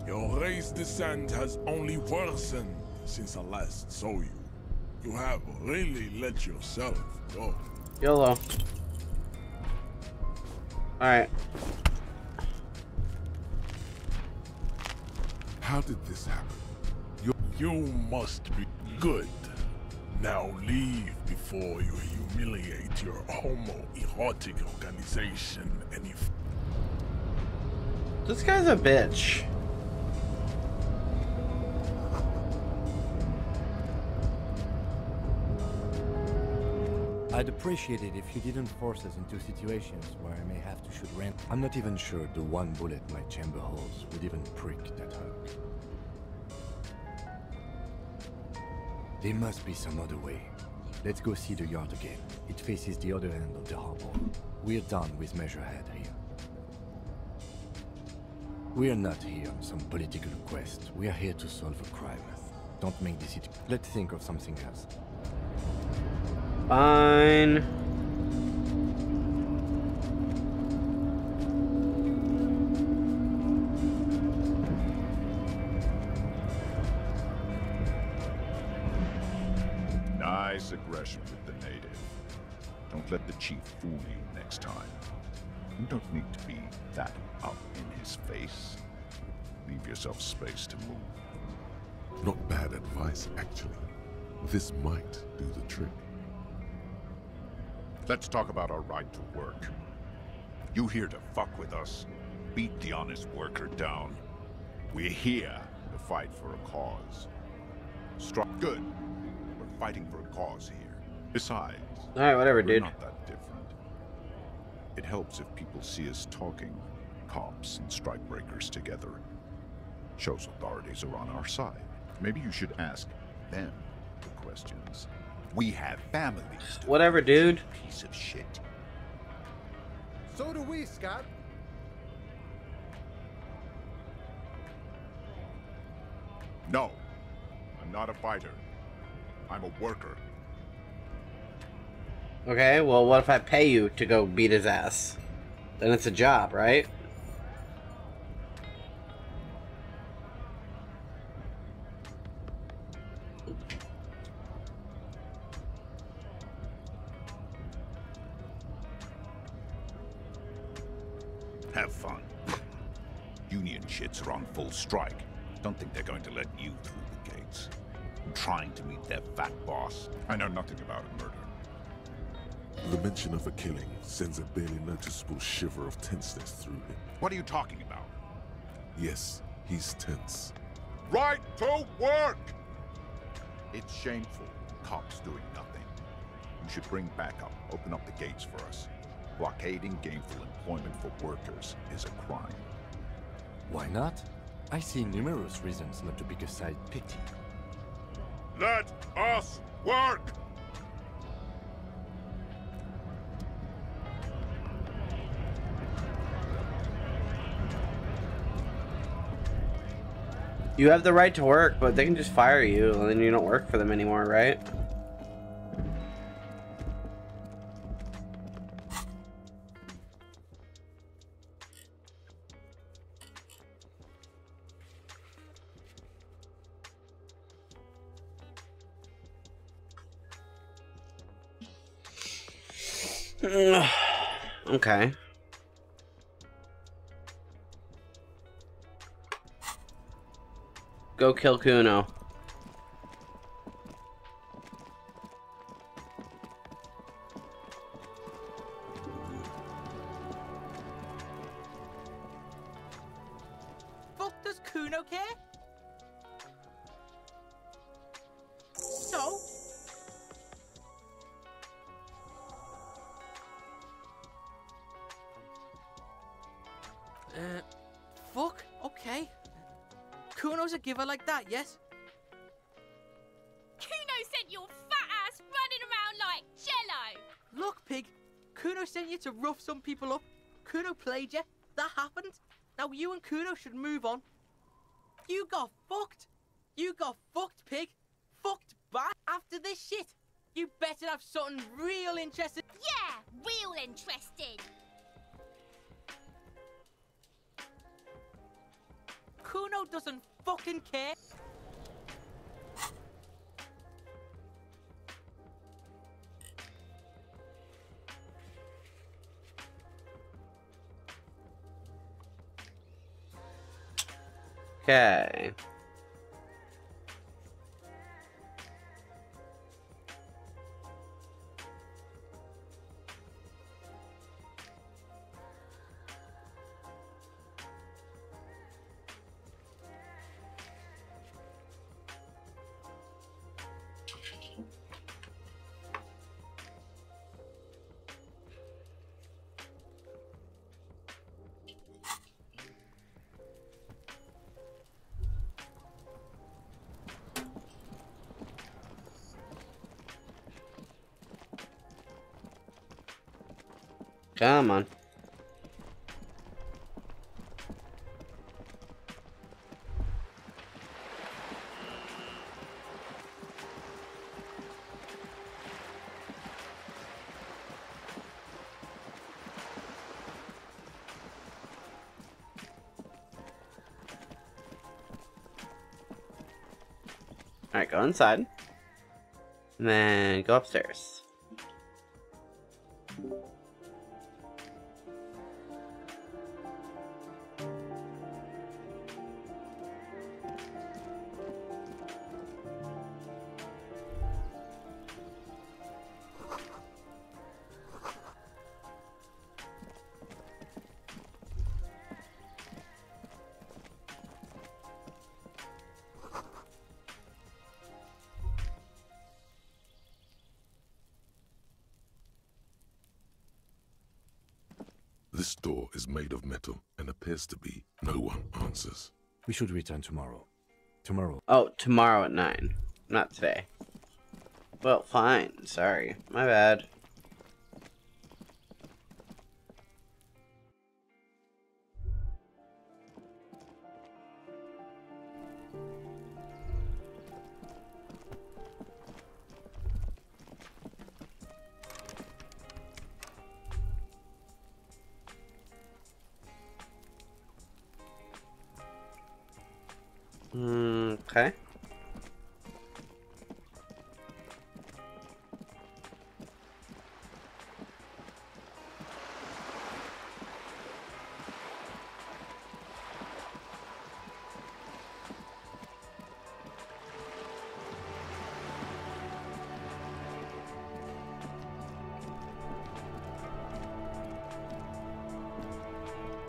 Your race descent has only worsened since I last saw you. You have really let yourself go. YOLO. Alright. How did this happen? You must be good. Now leave before you humiliate your homoerotic organization any This guy's a bitch. I'd appreciate it if you didn't force us into situations where I may have to shoot random. I'm not even sure the one bullet my chamber holds would even prick that hug. There must be some other way. Let's go see the yard again. It faces the other end of the harbor. We're done with Measurehead here. We're not here on some political quest. We are here to solve a crime. Don't make this it. Let's think of something else. Fine. Nice aggression with the native. Don't let the chief fool you next time. You don't need to be that up in his face. Leave yourself space to move. Not bad advice, actually. This might do the trick. Let's talk about our right to work. You here to fuck with us? Beat the honest worker down. We're here to fight for a cause. Good. We're fighting for a cause here. Besides, alright, whatever, we're dude. not that different. It helps if people see us talking, cops and strikebreakers together. Shows authorities are on our side. Maybe you should ask them the questions. We have families. Whatever, dude. Piece of shit. So do we, Scott. No, I'm not a fighter. I'm a worker. Okay, well, what if I pay you to go beat his ass? Then it's a job, right? Have fun. Union shits are on full strike. Don't think they're going to let you through the gates. I'm trying to meet their fat boss. I know nothing about a murder. The mention of a killing sends a barely noticeable shiver of tenseness through him. What are you talking about? Yes, he's tense. Right to work! It's shameful. Cops doing nothing. You should bring backup. Open up the gates for us. Blockading gainful employment for workers is a crime. Why not? I see numerous reasons not to pick a side pity. Let us work! You have the right to work, but they can just fire you and then you don't work for them anymore, right? Okay. Go kill Kuno. Fuck does Kuno care? So? Fuck, okay. Kuno's a giver like that, yes? Kuno sent your fat ass running around like jello! Look, pig, Kuno sent you to rough some people up. Kuno played you. That happened. Now you and Kuno should move on. You got fucked. You got fucked, pig. Fucked back after this shit. You better have something real interesting. Yeah, real interesting. Kuno doesn't fucking care. Okay. Come on. Alright, go inside. And then go upstairs. This door is made of metal and appears to be. No one answers. We should return tomorrow. Tomorrow. Oh, tomorrow at 9. Not today. Well, fine. Sorry. My bad. Okay.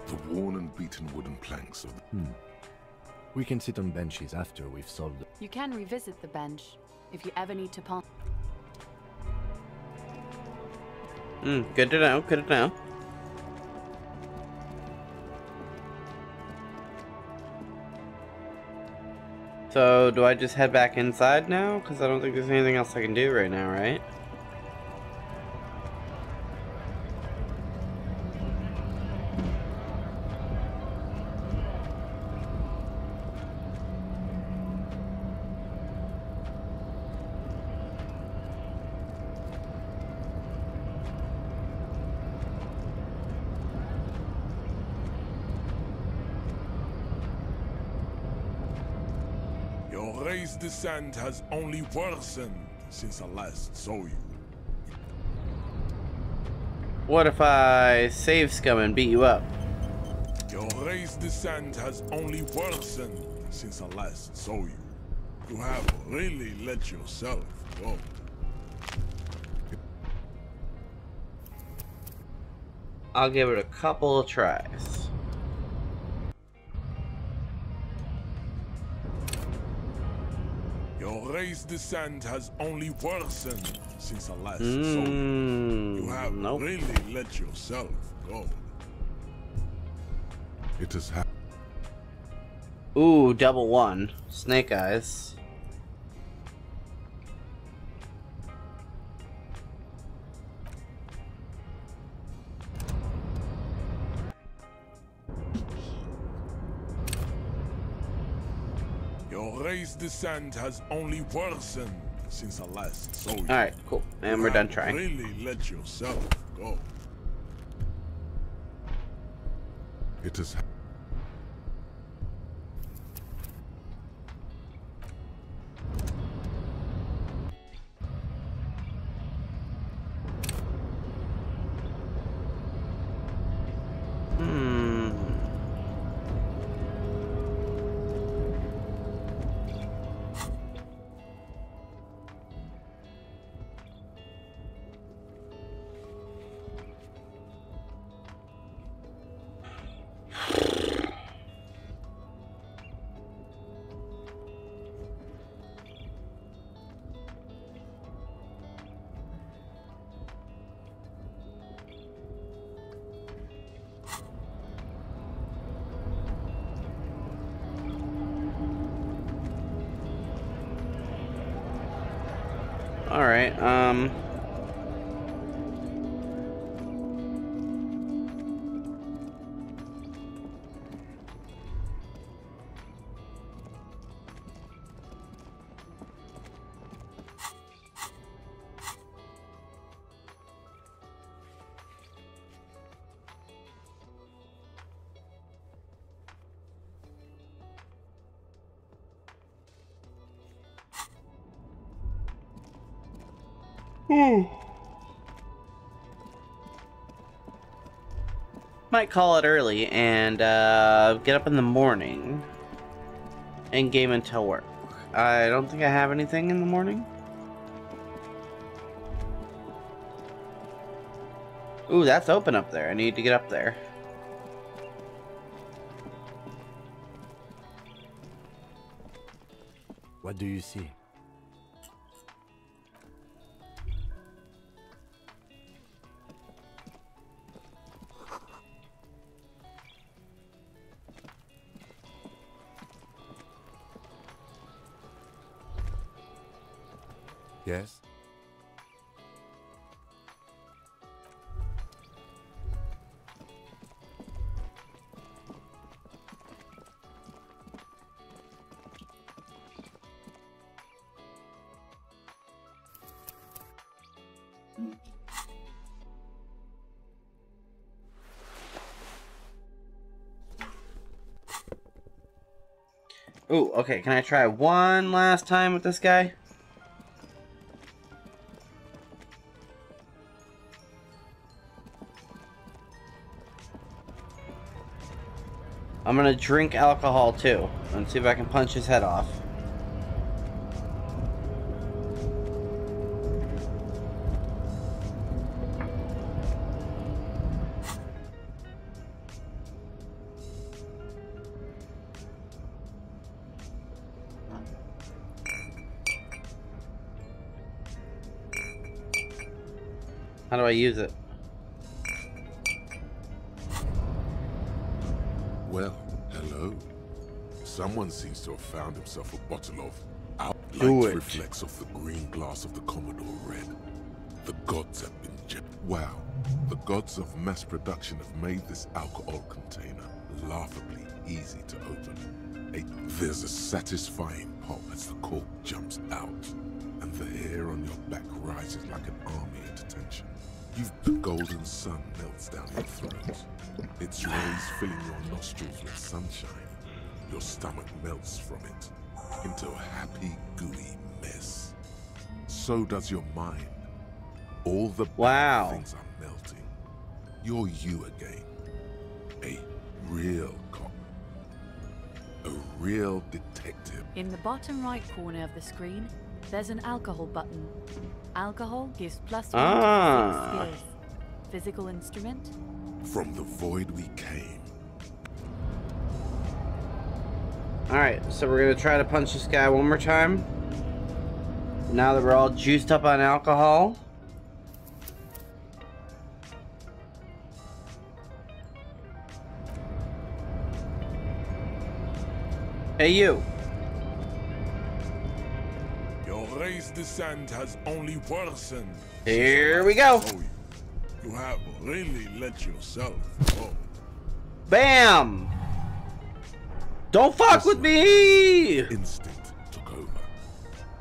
The worn and beaten wooden planks of We can sit on benches after we've solved it. You can revisit the bench if you ever need to pass. Good to know, good to know. So, do I just head back inside now? Because I don't think there's anything else I can do right now, right? Your race descent has only worsened since I last saw you. What if I save scum and beat you up? Your race descent has only worsened since I last saw you. You have really let yourself go. I'll give it a couple of tries. Your race descent has only worsened since I last saw you. You have really let yourself go. It has happened. Ooh, double one. Snake eyes. Your race descent has only worsened since I last saw you. Alright, cool. And we're done trying. Really let yourself go. It has Alright, Might call it early and get up in the morning and game until work. I don't think I have anything in the morning. Ooh, that's open up there. I need to get up there. What do you see? Yes? Ooh, okay, can I try one last time with this guy? I'm gonna drink alcohol too, and see if I can punch his head off. How do I use it? Well, hello. Someone seems to have found himself a bottle of Do light it. reflects off the green glass of the Commodore Red. The gods have been wow. The gods of mass production have made this alcohol container laughably easy to open. There's a satisfying pop as the cork jumps out, and the hair on your back rises like an army at attention. The golden sun melts down your throat. Its rays filling your nostrils with sunshine. Your stomach melts from it into a happy, gooey mess. So does your mind. All the bad things are melting. You're you again. A real cop. A real detective. In the bottom right corner of the screen, there's an alcohol button. Alcohol gives +1 to physics skills. Physical instrument? From the void we came. Alright, so we're gonna try to punch this guy one more time. Now that we're all juiced up on alcohol. Hey, you. Your race descent has only worsened. Here we go. You have really let yourself go. Bam! Don't fuck with me! Instinct took over.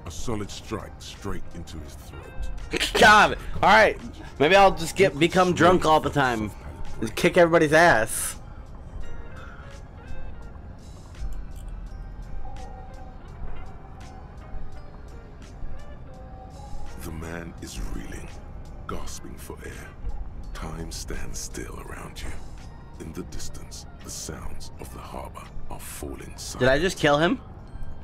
A solid strike straight into his throat. God! Alright, maybe I'll just become drunk all the time. Just kick everybody's ass. The man is reeling, gasping for air. Time stands still around you. In the distance, the sounds of the harbor are falling silent. Did I just kill him?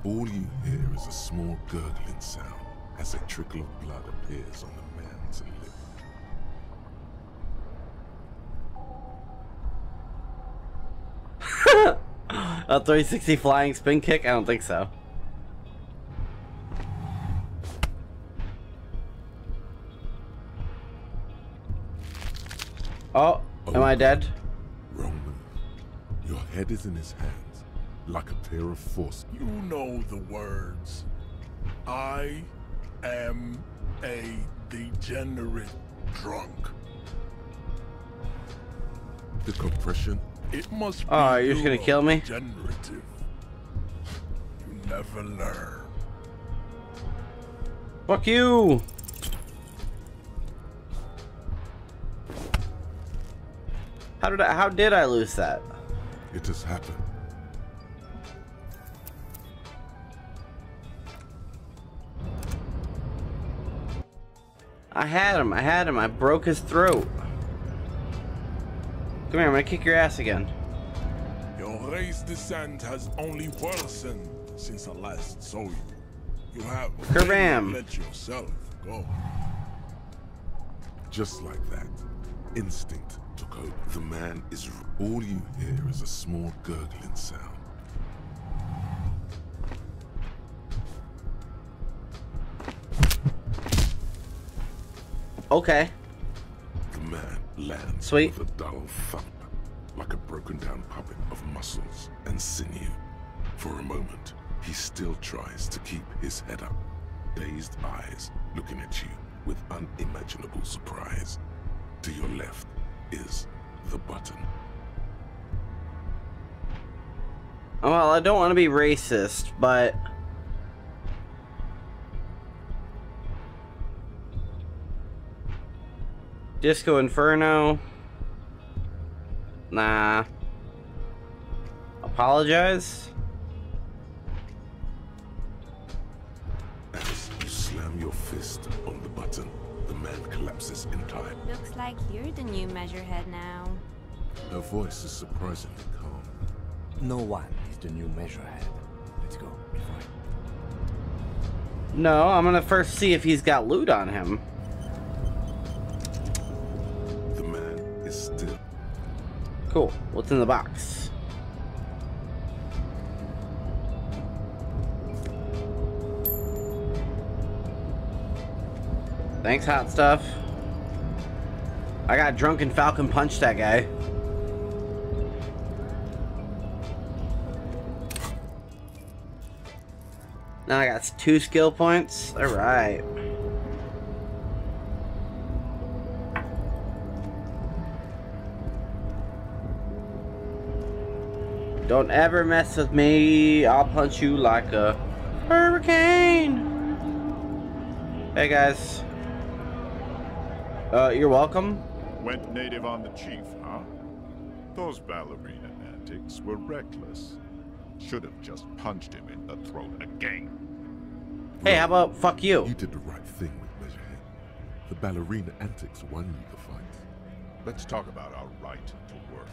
All you hear is a small gurgling sound as a trickle of blood appears on the man's lip. A 360 flying spin kick? I don't think so. Oh, am I dead? Wrong move. Your head is in his hands, like a pair of force. You know the words. I am a degenerate drunk. The compression. It must be. Oh, you're just gonna kill me? Degenerative. You never learn. Fuck you! How did I lose that? It has happened. I had him. I broke his throat. Come here, I'm gonna kick your ass again. Your race descent has only worsened since I last saw you. You have Kerbam. let yourself go. Just like that, instinct took over. The man is... All you hear is a small gurgling sound. Okay. The man lands Sweet. with a dull thump, like a broken down puppet of muscles and sinew. For a moment, he still tries to keep his head up, dazed eyes looking at you with unimaginable surprise. To your left is the button. Well, I don't want to be racist, but... Disco Inferno? Nah. Apologize? As you slam your fist on the button, the man collapses entirely. Looks like you're the new measurehead now. Her voice is surprisingly calm. No one is the new measurehead. Let's go before No, I'm gonna first see if he's got loot on him. The man is still. Cool. What's in the box? Thanks, hot stuff. I got drunken Falcon punched that guy. Now I got 2 skill points. All right. Don't ever mess with me. I'll punch you like a hurricane. Hey guys. You're welcome. Went native on the chief, huh? Those ballerina antics were reckless. Should have just punched him in the throat again. Hey, how about fuck you? You did the right thing with Measurehead. The ballerina antics won you the fight. Let's talk about our right to work.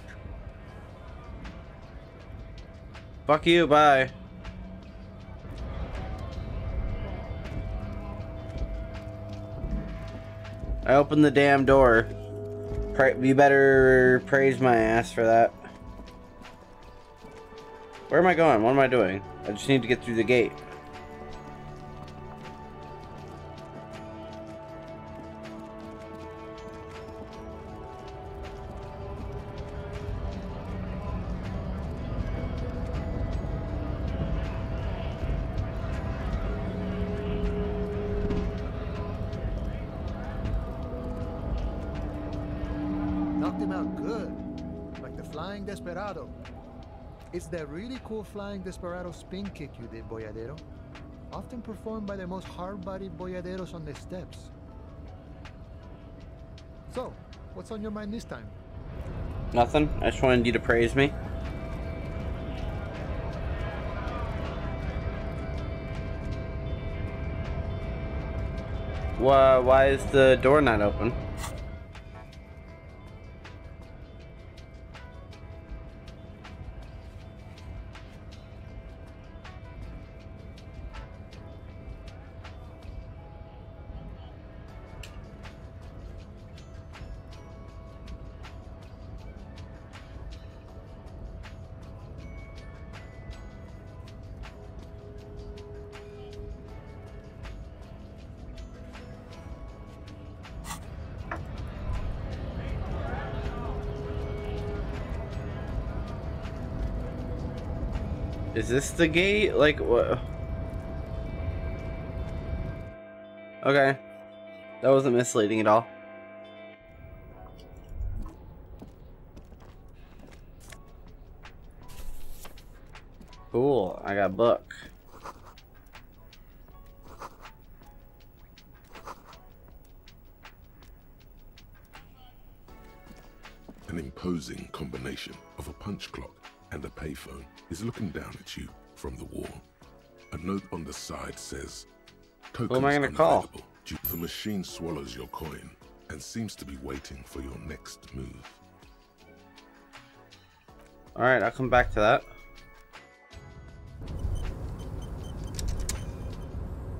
Fuck you, bye. I opened the damn door. You better praise my ass for that. Where am I going? What am I doing? I just need to get through the gate. Knocked him out good, like the Flying Desperado. It's that really cool Flying Desperado spin kick you did, Boyadero. Often performed by the most hard-bodied boyaderos on the steps. So, what's on your mind this time? Nothing. I just wanted you to praise me. Why is the door not open? Is this the gate? Like, what? Okay. That wasn't misleading at all. Cool. I got a book. An imposing combination of a punch clock and a payphone is looking down at you from the wall. A note on the side says, Who am I gonna call? The machine swallows your coin and seems to be waiting for your next move. Alright, I'll come back to that.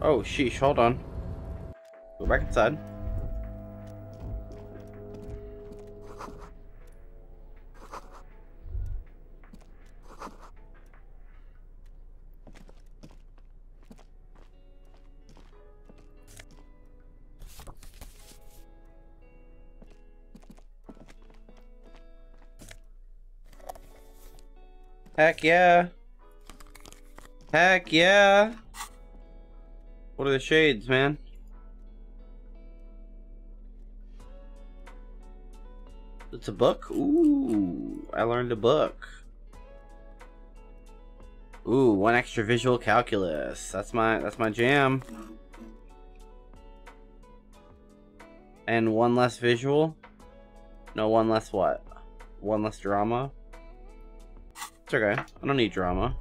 Oh, sheesh, hold on. Go back inside. Heck yeah. Heck yeah. What are the shades, man? It's a book? Ooh, I learned a book. Ooh, 1 extra visual calculus. That's my jam. And 1 less visual? No, 1 less what? 1 less drama? It's okay. I don't need drama.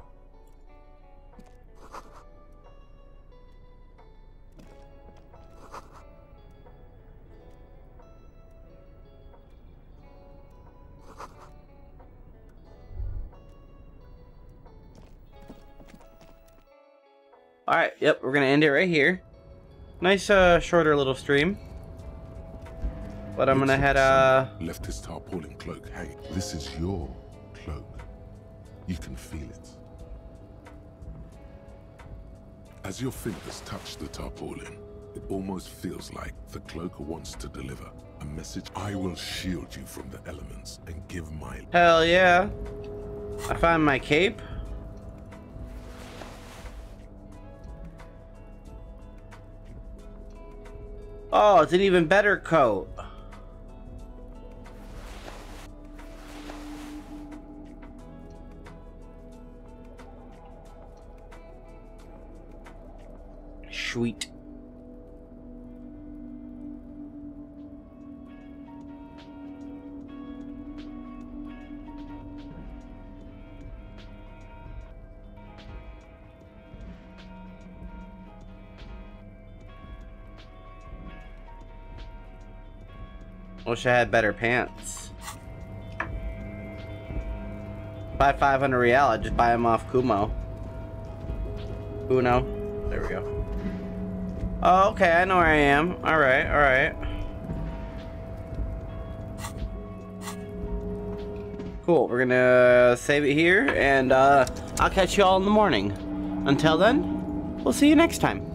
Alright, yep, we're gonna end it right here. Nice, shorter little stream. But I'm gonna head, left his tarpaulin cloak hanging. This is your cloak. You can feel it. As your fingers touch the tarpaulin, it almost feels like the cloak wants to deliver a message. I will shield you from the elements and give my... Hell yeah. I found my cape. Oh, it's an even better coat. Sweet. Wish I had better pants. Buy 500 real, I just buy them off Kumo. Uno. There we go. Oh, okay, I know where I am. Alright, alright. Cool, we're gonna save it here, and I'll catch you all in the morning. Until then, we'll see you next time.